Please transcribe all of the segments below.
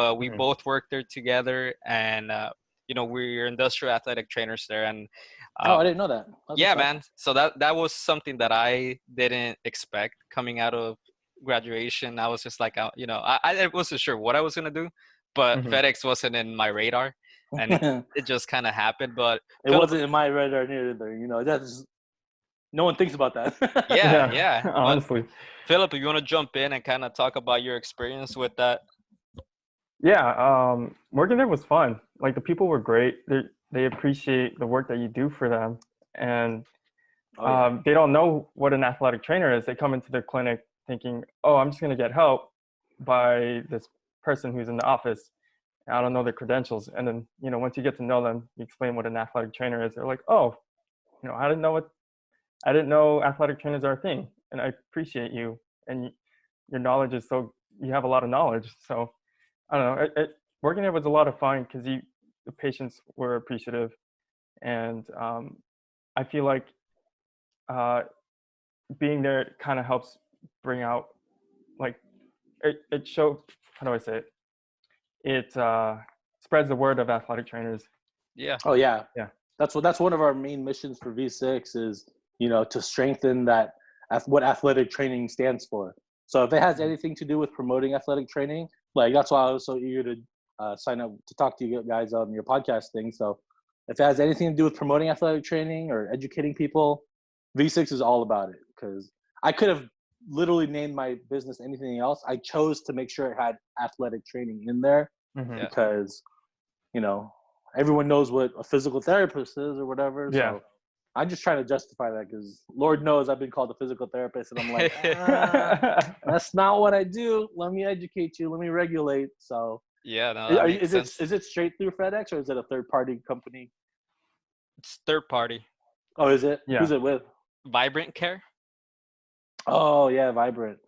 but we both worked there together, and we're industrial athletic trainers there, and Oh, um, I didn't know that. That's yeah, what's up. man. So that was something that I didn't expect coming out of graduation. I was just like, I wasn't sure what I was gonna do, but FedEx wasn't in my radar, and it just kind of happened. But It Philip, wasn't in my radar either. That's no one thinks about that. yeah. But Honestly. Philip, if you want to jump in and kind of talk about your experience with that. Yeah, working there was fun. Like the people were great. They appreciate the work that you do for them, and they don't know what an athletic trainer is. They come into their clinic thinking, "Oh, I'm just going to get help by this person who's in the office. I don't know their credentials." And then, once you get to know them, you explain what an athletic trainer is. They're like, "Oh, I didn't know athletic trainers are a thing, and I appreciate you, and your knowledge is you have a lot of knowledge." So I don't know. Working there was a lot of fun because the patients were appreciative, and I feel like being there kind of helps bring out, like, it shows. How do I say it? It spreads the word of athletic trainers. Yeah. Oh yeah. Yeah. That's one of our main missions for V6 is, to strengthen that what athletic training stands for. So if it has anything to do with promoting athletic training, like that's why I was so eager to sign up to talk to you guys on your podcast thing. So if it has anything to do with promoting athletic training or educating people, V6 is all about it. Because I could have literally named my business anything else. I chose to make sure it had athletic training in there because, everyone knows what a physical therapist is or whatever. Yeah. So I'm just trying to justify that because Lord knows I've been called a physical therapist, and I'm like, that's not what I do. Let me educate you. Let me regulate. So yeah, no, that makes sense. Is it straight through FedEx or is it a third party company? It's third party. Oh, is it? Yeah. Who's it with? Vibrant Care. Oh yeah, Vibrant.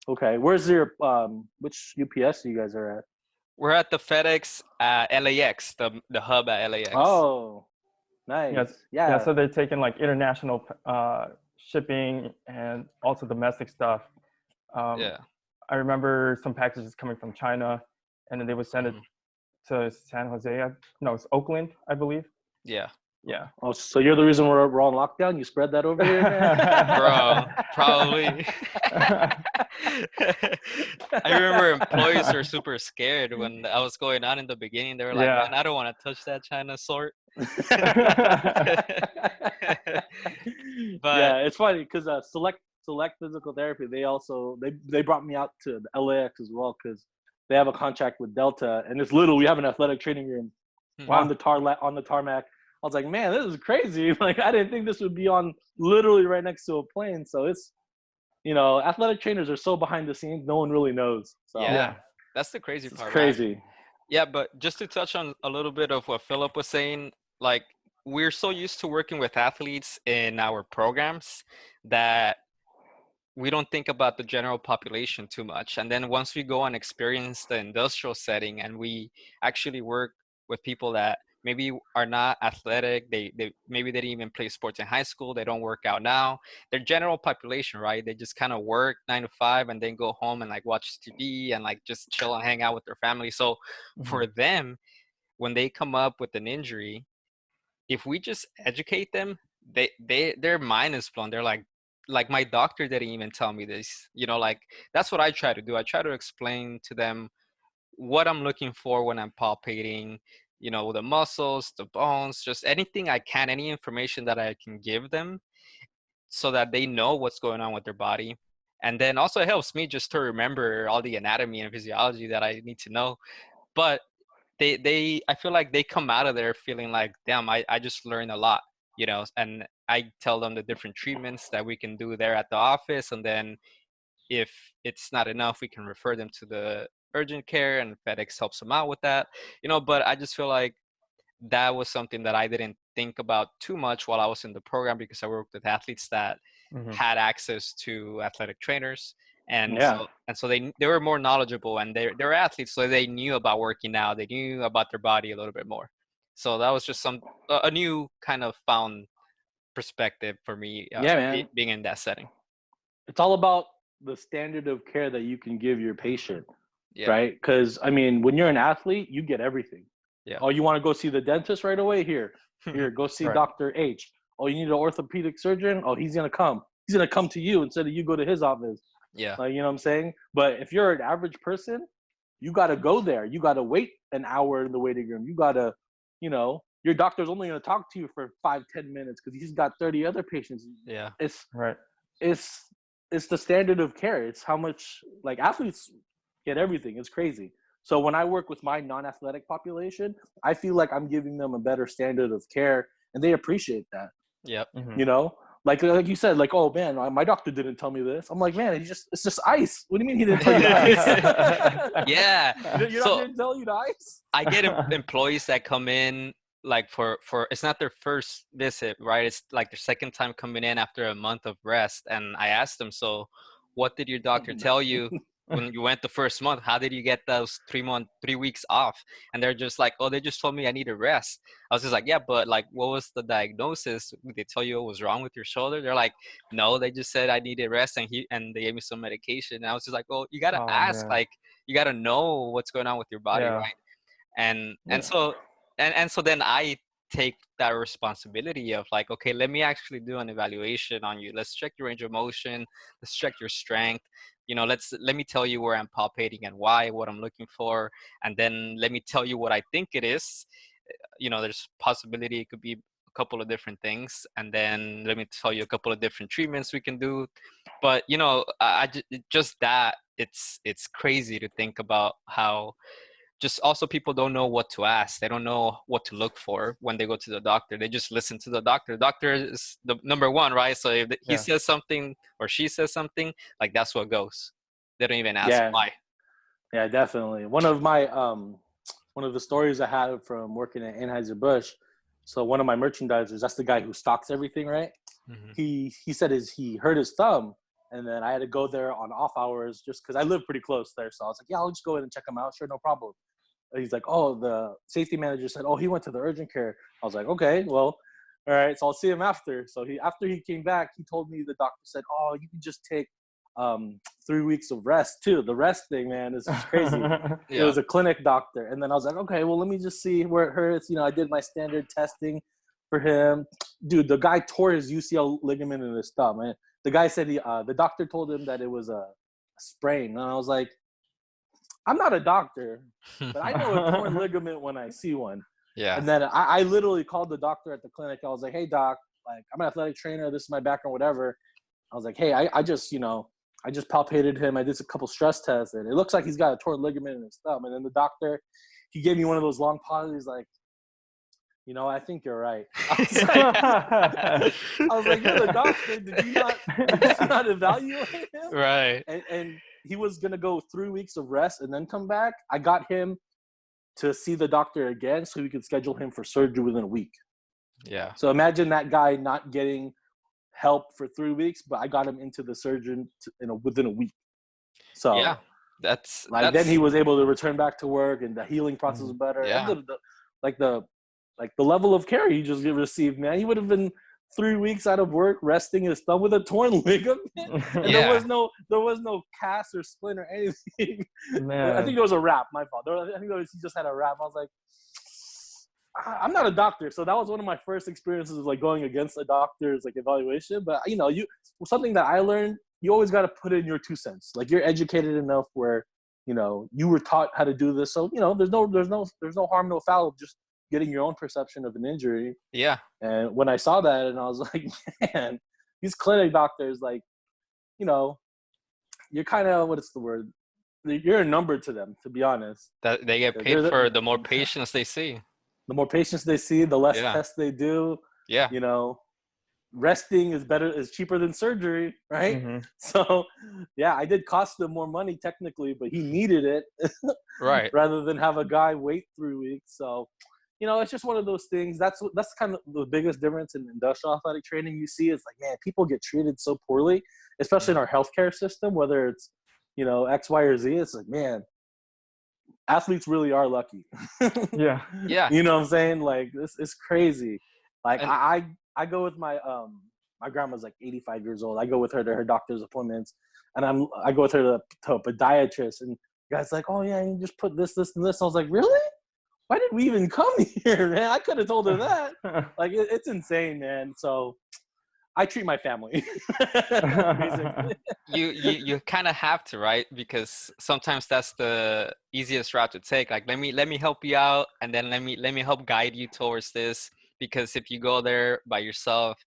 Okay, where's your which UPS you guys are at? We're at the FedEx LAX, the hub at LAX. Oh, nice. Yes. Yeah. Yeah. So they're taking like international shipping and also domestic stuff. Yeah. I remember some packages coming from China, and then they would send it to San Jose. No, it's Oakland, I believe. Yeah. Yeah. Oh, so you're the reason we're on lockdown? You spread that over here, man? Bro, probably. I remember employees were super scared when I was going on in the beginning. They were like, man, I don't want to touch that China sort. But yeah, it's funny because select physical therapy, they brought me out to the LAX as well because they have a contract with Delta, and it's literally we have an athletic training room on the tarmac. I was like, man, this is crazy. Like, I didn't think this would be on literally right next to a plane. So it's, athletic trainers are so behind the scenes, no one really knows. So yeah, that's the crazy part. It's crazy. Man. Yeah, but just to touch on a little bit of what Philip was saying, like, we're so used to working with athletes in our programs that we don't think about the general population too much. And then once we go and experience the industrial setting and we actually work with people that maybe are not athletic, they maybe they didn't even play sports in high school, they don't work out now, their general population, right? They just kind of work 9 to 5 and then go home and like watch TV and like just chill and hang out with their family. So for them, when they come up with an injury, if we just educate them, their mind is blown. They're like my doctor didn't even tell me this. Like that's what I try to do. I try to explain to them what I'm looking for when I'm palpating, the muscles, the bones, just anything I can, any information that I can give them so that they know what's going on with their body. And then also it helps me just to remember all the anatomy and physiology that I need to know. But I feel like they come out of there feeling like, damn, I just learned a lot, and I tell them the different treatments that we can do there at the office. And then if it's not enough, we can refer them to the urgent care and FedEx helps them out with that, but I just feel like that was something that I didn't think about too much while I was in the program because I worked with athletes that had access to athletic trainers. And so they were more knowledgeable and they were athletes, so they knew about working out, they knew about their body a little bit more. So that was just a new kind of found perspective for me, man. being in that setting. It's all about the standard of care that you can give your patient. Yeah. right? Because I mean, when you're an athlete, you get everything. Yeah. Oh, you want to go see the dentist right away? Here, go see Right. Dr. H. Oh, you need an orthopedic surgeon? Oh, he's gonna come. He's gonna come to you instead of you go to his office. Yeah. Like, you know what I'm saying? But if you're an average person, you gotta go there. You gotta wait an hour in the waiting room. You gotta, your doctor's only gonna talk to you for 5-10 minutes because he's got 30 other patients. Yeah. It's Right. it's it's the standard of care. It's how much, like, athletes get everything. It's crazy. So when I work with my non-athletic population, I feel like I'm giving them a better standard of care, and they appreciate that. Yep. Mhm. You know, like you said, like, oh man, my doctor didn't tell me this. I'm like, man, it's just ice. What do you mean he didn't tell you the ice? Yeah. Your doctor didn't tell you the ice? I get employees that come in like for it's not their first visit, right? It's like their second time coming in after a month of rest, and I asked them, so what did your doctor tell you when you went the first month? How did you get those 3 weeks off? And they're just like, oh, they just told me I need a rest. I was just like, yeah, but like, what was the diagnosis? Did they tell you what was wrong with your shoulder? They're like, no, they just said I needed rest, and they gave me some medication. And I was just like, well, you gotta Oh, ask, man. like, you gotta know what's going on with your body, Yeah. right? And Yeah. so then I take that responsibility of like, okay, let me actually do an evaluation on you. Let's check your range of motion. Let's check your strength. Let me tell you where I'm palpating and why, what I'm looking for, and then let me tell you what I think it is. There's possibility it could be a couple of different things, and then let me tell you a couple of different treatments we can do. But just that, it's crazy to think about how just also people don't know what to ask. They don't know what to look for when they go to the doctor. They just listen to the doctor. The doctor is the number one, right? So if he Yeah. says something or she says something, like that's what goes. They don't even ask Yeah, why. yeah, definitely. One of the stories I had from working at Anheuser-Busch. So one of my merchandisers, that's the guy who stocks everything, right? Mm-hmm. He said he hurt his thumb, and then I had to go there on off hours just because I live pretty close there. So I was like, yeah, I'll just go in and check him out. Sure, no problem. And he's like, oh, the safety manager said, oh, he went to the urgent care. I was like, okay, well, all right, so I'll see him after. So after he came back, he told me, the doctor said, oh, you can just take 3 weeks of rest too. The rest thing, man, is just crazy. It Yeah. was a clinic doctor. And then I was like, okay, well, let me just see where it hurts. I did my standard testing for him. Dude, the guy tore his UCL ligament in his thumb. And the guy said the doctor told him that it was a sprain. And I was like, I'm not a doctor, but I know a torn ligament when I see one. Yeah. And then I literally called the doctor at the clinic. I was like, hey, doc, like, I'm an athletic trainer. This is my background, whatever. I was like, hey, I just palpated him. I did a couple stress tests, and it looks like he's got a torn ligament in his thumb. And then the doctor, he gave me one of those long pauses. He's like, I think you're right. I was like, you're the doctor. Did you not evaluate him? Right. And he was going to go 3 weeks of rest and then come back. I got him to see the doctor again so we could schedule him for surgery within a week. Yeah. So imagine that guy not getting help for 3 weeks, but I got him into the surgeon within a week. So Yeah. That's then he was able to return back to work, and the healing process was better. Yeah. And the level of care he just received, man, he would have been 3 weeks out of work resting his thumb with a torn ligament, and Yeah. there was no cast or splint or anything. Man. I think there was a wrap. My fault. I think he just had a wrap. I was like, I'm not a doctor, so that was one of my first experiences of like going against a doctor's like evaluation. But something that I learned, you always got to put in your 2 cents. Like, you're educated enough where you were taught how to do this, so there's no harm, no foul of just getting your own perception of an injury. Yeah. And when I saw that, and I was like, man, these clinic doctors, like, you're kind of, what is the word? You're a number to them, to be honest. That they get paid for the more patients they see. The more patients they see, the less Yeah. tests they do. Yeah. Resting is cheaper than surgery, right? Mm-hmm. So, yeah, I did cost them more money technically, but he needed it, Right. rather than have a guy wait 3 weeks. So, it's just one of those things. That's kind of the biggest difference in industrial athletic training you see. Is like, man, people get treated so poorly, especially in our healthcare system, whether it's, X, Y, or Z. It's like, man, athletes really are lucky. Yeah. Yeah. You know what I'm saying? Like, this is crazy. Like, And- I go with my grandma's like 85 years old. I go with her to her doctor's appointments, and I go with her to a podiatrist, and Guys like, oh yeah, you just put this, this, and this. I was like, really? Why did we even come here, man? I could have told her that. Like, it's insane, man. So I treat my family. Basically. You kind of have to, right? Because sometimes that's the easiest route to take. Like, let me help you out, and then let me help guide you towards this. Because if you go there by yourself,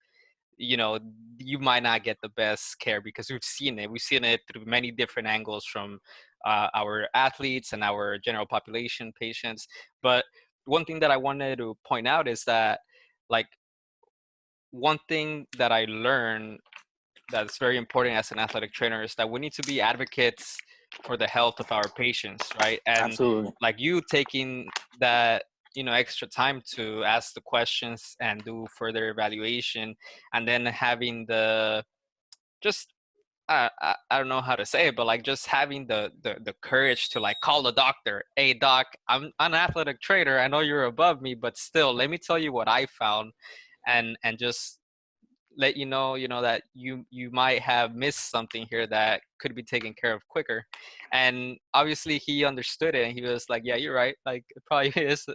you know, you might not get the best care, because we've seen it through many different angles, from our athletes and our general population patients. But one thing that I wanted to point out is that, like, one thing that I learned that's very important as an athletic trainer is that we need to be advocates for the health of our patients, right? And Absolutely. like, you taking that, you know, extra time to ask the questions and do further evaluation, and then having the, just I don't know how to say it, but like, just having the courage to like call the doctor. Hey doc, I'm an athletic trainer, I know you're above me, but still, let me tell you what I found. And just let you know that you might have missed something here that could be taken care of quicker. And obviously he understood it, and he was like, yeah, you're right, like, it probably is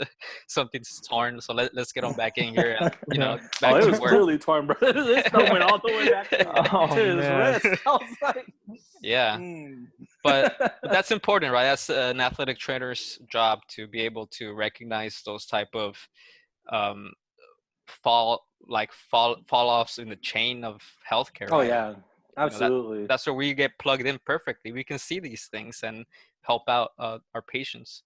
something's torn, so let's get on back in here and, you know, Oh, back it to was work. clearly torn, bro. This stuff went all the way back Oh, to his man. wrist. I was like, Yeah, mm. but that's important, right? That's an athletic trainer's job, to be able to recognize those type of um fall offs in the chain of healthcare, Oh right? yeah, You know, that absolutely. that's where we get plugged in perfectly. We can see these things and help out our patients.